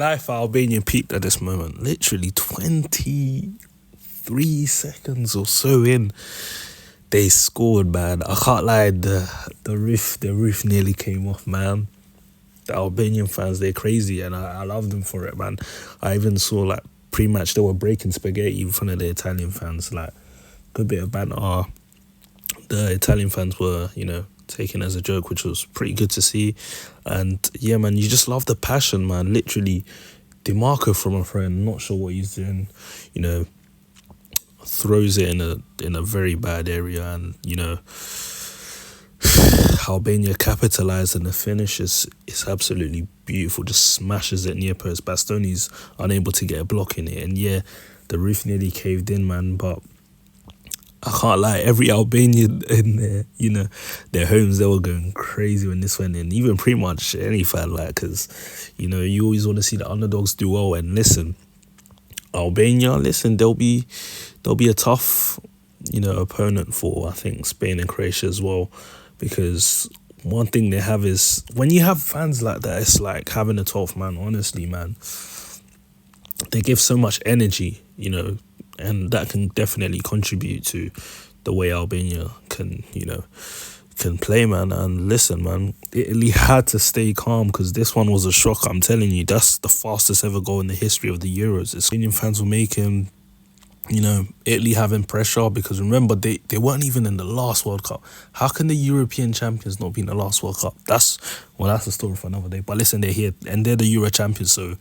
Life Albania peaked at this moment. Literally 23 seconds or so in, they scored, man. I can't lie, the roof nearly came off, man. The Albanian fans, they're crazy, and I love them for it, man. I even saw, like, pre-match, they were breaking spaghetti in front of the Italian fans. Like, good bit of banter. The Italian fans were, taken as a joke, which was pretty good to see. And yeah, man, you just love the passion, man. Literally, DeMarco from a friend, not sure what he's doing, throws it in a very bad area, and Albania capitalised, and the finish is absolutely beautiful. Just smashes it near post. Bastoni's unable to get a block in it, and yeah, the roof nearly caved in, man. But I can't lie, every Albanian in there, their homes, they were going crazy when this went in. Even pretty much any fan, like, because, you always want to see the underdogs do well. And listen, Albania, they'll be a tough, opponent for, I think, Spain and Croatia as well. Because one thing they have is, when you have fans like that, it's like having a 12th man, honestly, man. They give so much energy, and that can definitely contribute to the way Albania can play, man. And listen, man, Italy had to stay calm, because this one was a shock. I'm telling you, that's the fastest ever goal in the history of the Euros. Albanian fans were making, Italy having pressure, because remember, they weren't even in the last World Cup. How can the European champions not be in the last World Cup? That's a story for another day. But listen, they're here, and they're the Euro champions, so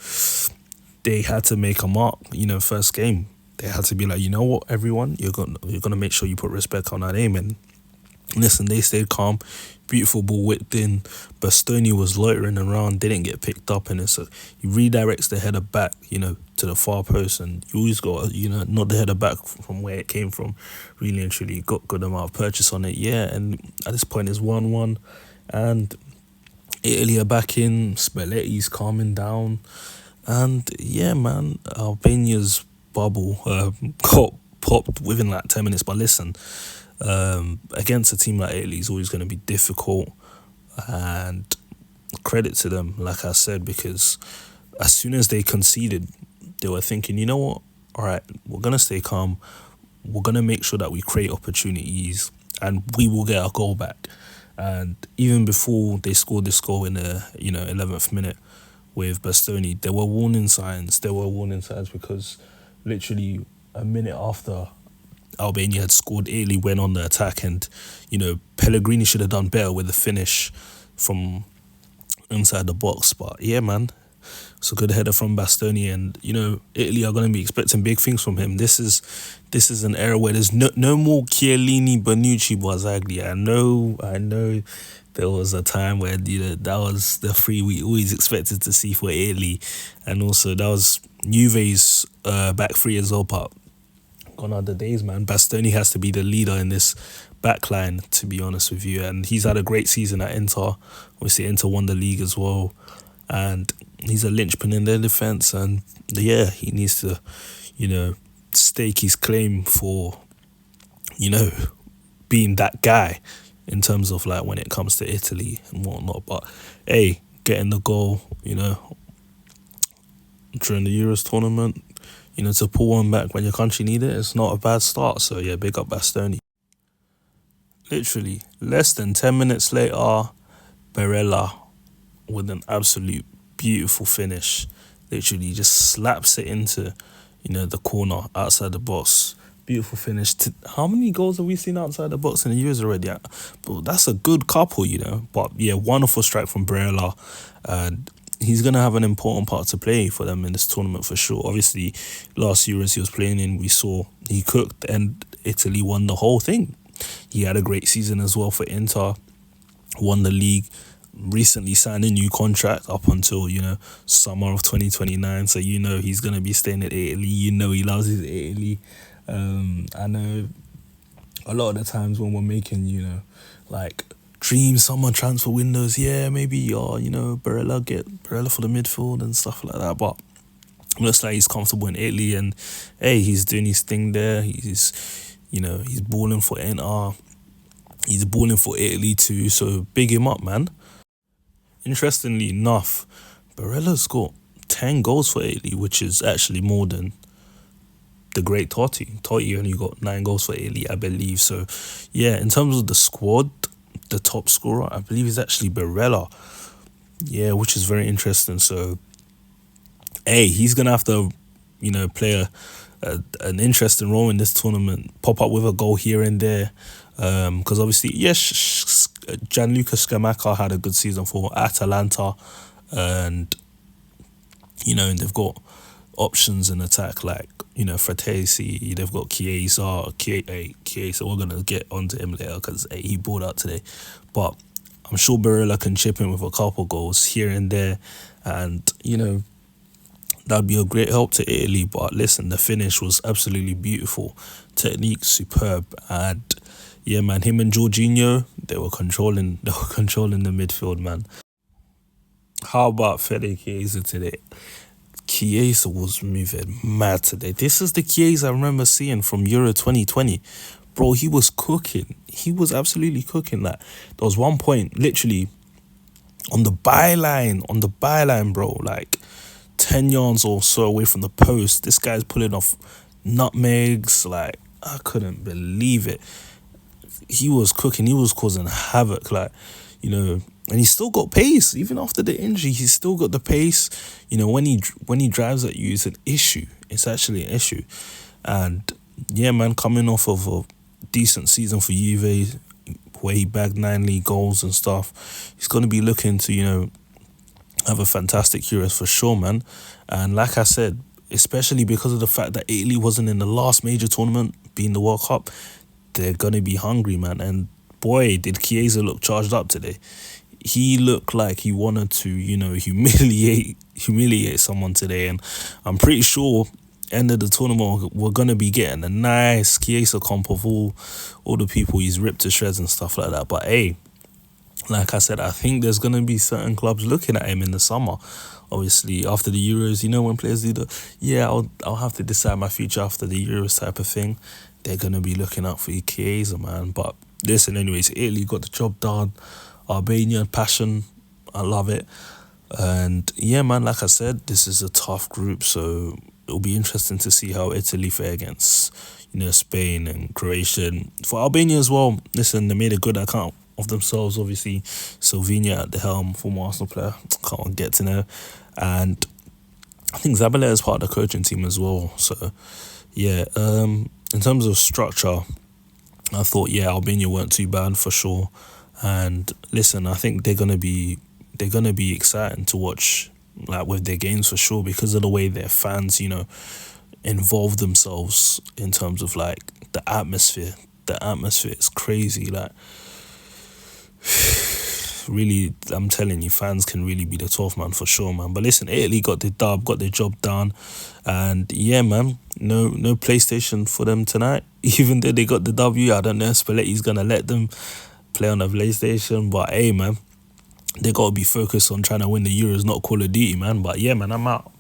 they had to make a mark, first game. They had to be like, you know what, everyone, you're gonna make sure you put respect on our name. And listen, they stayed calm. Beautiful ball whipped in. Bastoni was loitering around, didn't get picked up, and he redirects the header back, to the far post. And you always got, not the header back from where it came from. Really and truly got good amount of purchase on it. Yeah, and at this point it's 1-1, and Italy are back in. Spalletti's calming down, and yeah, man, Albania's bubble got popped within like 10 minutes. But listen, against a team like Italy is always going to be difficult, and credit to them, like I said, because as soon as they conceded, they were thinking, you know what, all right, we're going to stay calm, we're going to make sure that we create opportunities, and we will get our goal back. And even before they scored this goal in the 11th minute with Bastoni, there were warning signs. Because literally a minute after Albania had scored, Italy went on the attack, and Pellegrini should have done better with the finish from inside the box. But yeah, man, it's a good header from Bastoni, and Italy are going to be expecting big things from him. This is an era where there's no more Chiellini, Bonucci, Barzagli. I know there was a time where that was the three we always expected to see for Italy, and also that was Juve's back three as well. But gone are the days, man. Bastoni has to be the leader in this back line, to be honest with you. And he's had a great season at Inter. Obviously, Inter won the league as well. And he's a linchpin in their defence. And yeah, he needs to, stake his claim for, being that guy in terms of like when it comes to Italy and whatnot. But hey, getting the goal, during the Euros tournament, to pull one back when your country need it, it's not a bad start. So yeah, big up Bastoni. Literally, less than 10 minutes later, Barella with an absolute beautiful finish. Literally just slaps it into, the corner outside the box. Beautiful finish. How many goals have we seen outside the box in the years already? But that's a good couple, But yeah, wonderful strike from Barella. And he's going to have an important part to play for them in this tournament for sure. Obviously, last Euros he was playing in, we saw he cooked, and Italy won the whole thing. He had a great season as well for Inter, won the league, recently signed a new contract up until, summer of 2029. So, he's going to be staying at Italy. He loves his Italy. I know a lot of the times when we're making, dream summer transfer windows, maybe, Barella for the midfield and stuff like that. But looks like he's comfortable in Italy, and hey, he's doing his thing there. He's balling for Inter. He's balling for Italy too, so big him up, man. Interestingly enough, Barella's got 10 goals for Italy, which is actually more than the great Totti. Totti only got 9 goals for Italy, I believe. So, yeah, in terms of the squad, the top scorer, I believe, is actually Barella. Yeah, which is very interesting. So, hey, he's going to have to, play an interesting role in this tournament, pop up with a goal here and there. Because obviously, yes, Gianluca Scamacca had a good season for Atalanta. And, they've got options in attack like, Fratesi, they've got Chiesa. Chiesa, we're going to get onto him later because he balled out today. But I'm sure Barella can chip in with a couple goals here and there. And, that'd be a great help to Italy. But listen, the finish was absolutely beautiful. Technique superb. And yeah, man, him and Jorginho, they were controlling the midfield, man. How about Fede Chiesa today? Chiesa was moving mad today. This is the Chiesa I remember seeing from Euro 2020. Bro, he was cooking. He was absolutely cooking. Like, there was one point, literally, on the byline, bro, like 10 yards or so away from the post. This guy's pulling off nutmegs. Like, I couldn't believe it. He was cooking. He was causing havoc. Like, and he's still got pace. Even after the injury, he's still got the pace. When he drives at you, it's an issue. It's actually an issue. And yeah, man, coming off of a decent season for Juve, where he bagged 9 league goals and stuff, he's going to be looking to, have a fantastic Euros for sure, man. And like I said, especially because of the fact that Italy wasn't in the last major tournament, being the World Cup, they're going to be hungry, man. And boy, did Chiesa look charged up today. He looked like he wanted to, humiliate someone today. And I'm pretty sure end of the tournament we're going to be getting a nice Chiesa comp of all the people he's ripped to shreds and stuff like that. But hey, like I said, I think there's going to be certain clubs looking at him in the summer. Obviously, after the Euros, when players do I'll have to decide my future after the Euros type of thing. They're going to be looking out for Chiesa, man. But listen, anyways, Italy got the job done. Albania, passion, I love it. And yeah, man, like I said, this is a tough group. So it'll be interesting to see how Italy fare against, Spain and Croatia. And for Albania as well, listen, they made a good account of themselves. Obviously, Slovenia at the helm, former Arsenal player, can't get to know. And I think Zabala is part of the coaching team as well. So yeah, in terms of structure, I thought, Albania weren't too bad for sure. And listen, I think they're gonna be exciting to watch, like with their games for sure, because of the way their fans, involve themselves in terms of like the atmosphere. The atmosphere is crazy. Like, really, I'm telling you, fans can really be the 12th man for sure, man. But listen, Italy got the dub, got their job done. And yeah, man, no PlayStation for them tonight. Even though they got the W, I don't know if Spalletti's going to let them play on a PlayStation. But hey, man, they got to be focused on trying to win the Euros, not Call of Duty, man. But yeah, man, I'm out.